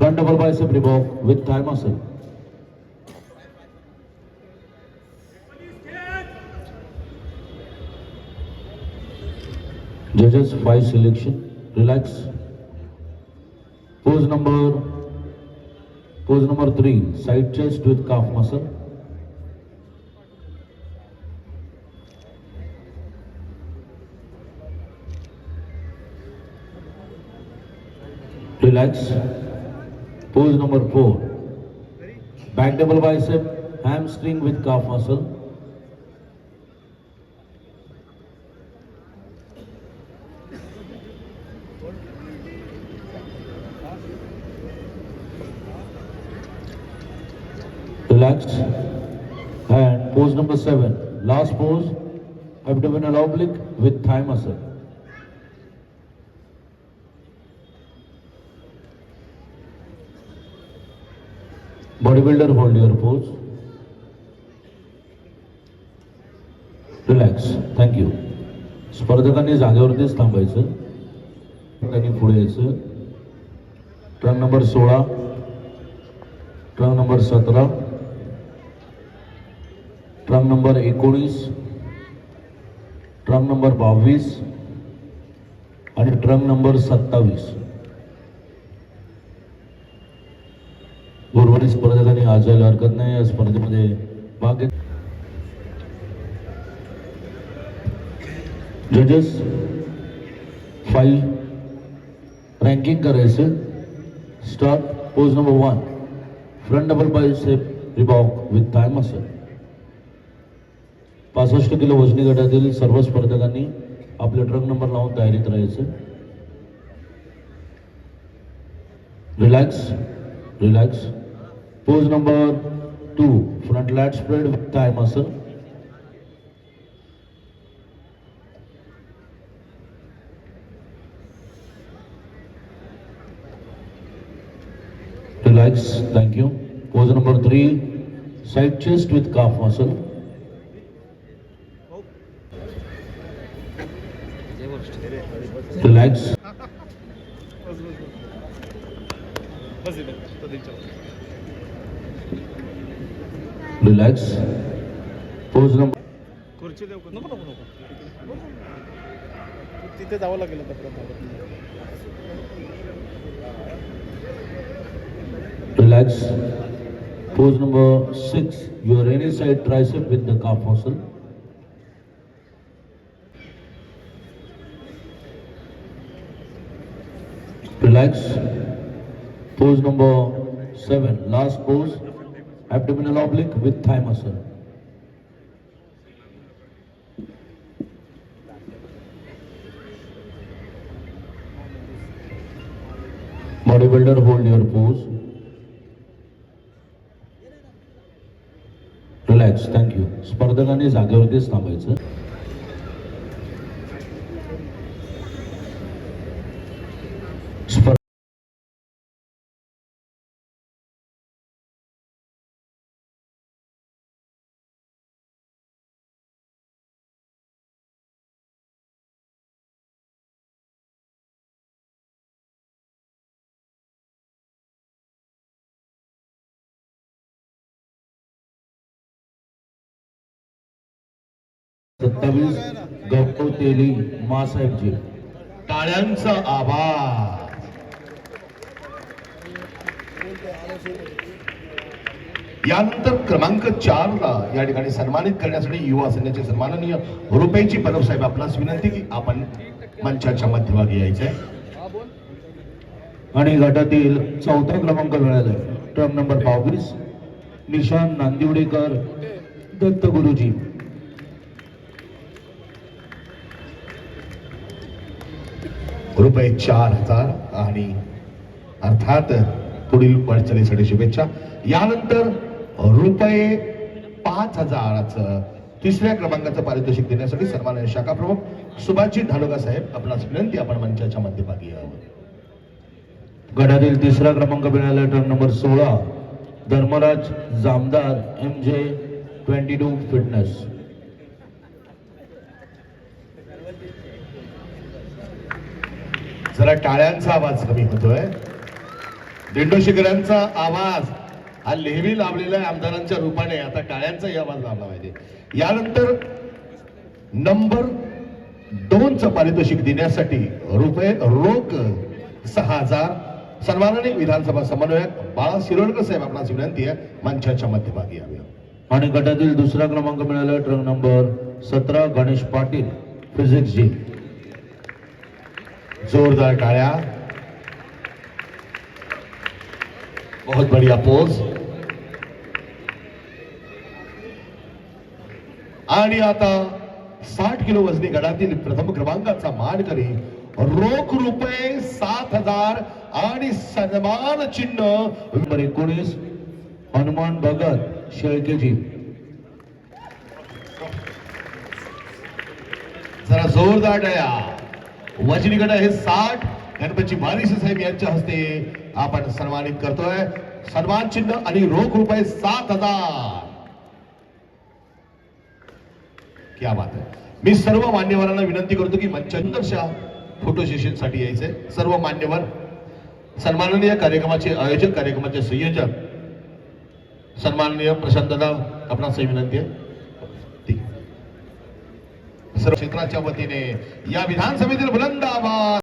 Front double bicep revolve with thigh muscle. Judges 5 selection. Relax. Pose number 3. Side chest with calf muscle. Relax. Pose number 4. Back double bicep, hamstring with calf muscle. Relax. And pose number 7. Last pose, abdominal oblique with thigh muscle. Bodybuilder, hold your pose. Relax. Thank you. स्पर्धकांनी जागेवरतीच थांबायचं. त्यांनी पुढे यायचं. Trunk number 16, trunk number 17, trunk number 19, trunk number 22 आणि trunk number 27. उर्वरित स्पर्धकांनी आज जायला हरकत नाही. या स्पर्धेमध्ये भाग घेत. जजेस 5 रँकिंग करायचं. Start. Pose number 1. Front double bicep रिबॉक विथ थाय मसल. 65 किलो वजनी गटातील सर्व स्पर्धकांनी आपले ट्रंक नंबर लावून तयारीत राहायचं. Relax. Relax. Pose number 2. Front lat spread with thigh muscle. Relax. Thank you. Pose number 3. Side chest with calf muscle. Relax. Relax. Pose number. खुर्ची देऊ नको नको नको तिथे जावं लागेल आता. Relax. Pose number 6. Your any side tricep with the calf muscle. Relax. Pose number 7. Last pose. Abdominal oblique with thigh muscle. Bodybuilder, hold your pose. Relax. Thank you. स्पर्धकांनी जागेवरतीच थांबायचं. सत्तावीस गौतम तेली मासाहेबजी. टाळ्यांचा आवाज. यानंतर क्रमांक 4 ला या ठिकाणी सन्मानित करण्यासाठी युवा सैन्याचे सन्माननीय रुपयेची पदव साहेब आपणास विनंती की आपण मंचाच्या मध्यभागी यायचंय. आणि गटातील 4था क्रमांक मिळाला ट्रम नंबर 22 निशान नांदिवडेकर दत्त गुरुजी. रुपये 4000 आणि अर्थात पुढील वाटचालीसाठी शुभेच्छा. यानंतर रुपये 5000चं 3ऱ्या क्रमांकाचं पारितोषिक देण्यासाठी सन्माननीय शाखा प्रमुख सुभाषजी धालोगा साहेब आपणास विनंती आपण मंचाच्या मध्यभागी यावं. गटातील 3रा क्रमांक मिळाला ट्रम number 16 Dharmaraj Jamdar MJ 22 fitness. जरा टाळ्यांचा आवाज कमी होतोय. दिंडोशीकरांचा आवाज हा नेहमी लाभलेला आहे आमदारांच्या रूपाने, आता काळ्यांचाही आवाज लाभला पाहिजे. यानंतर नंबर 2चं पारितोषिक देण्यासाठी रुपये रोख 6,000 सन्माननीय विधानसभा समन्वयक बाळा शिरोडकर साहेब आपणास विनंती आहे मंचाच्या मध्यभागी यावे. आणि गटातील दुसरा क्रमांक मिळाला truck number 17 Ganesh Patil physics जी. जोरदार टाळ्या. बहुत बढ़िया पोज. आणि आता 60 किलो वजनी गटातील प्रथम क्रमांकाचा मानकरी रोख रुपये 7,000 आणि सन्मान चिन्ह नंबर 19 हनुमान भगत शेळकेजी. जरा जोरदार टाळ्या. वजनी गट हे 60 गणपती बारिश साहेब यांच्या हस्ते आपण सन्मानित करतोय. सन्मान चिन्ह आणि रोख रुपये 7,000. क्या बात आहे. मी सर्व मान्यवरांना विनंती करतो की मंचांदरच्या फोटो सेशन साठी यायचंय. सर्व मान्यवर सन्माननीय कार्यक्रमाचे आयोजक, कार्यक्रमाचे संयोजक सन्माननीय प्रशांत दादा आपणास विनंती आहे. सर्व क्षेत्राच्या वतीने या विधानसभेतील बुलंद आवाज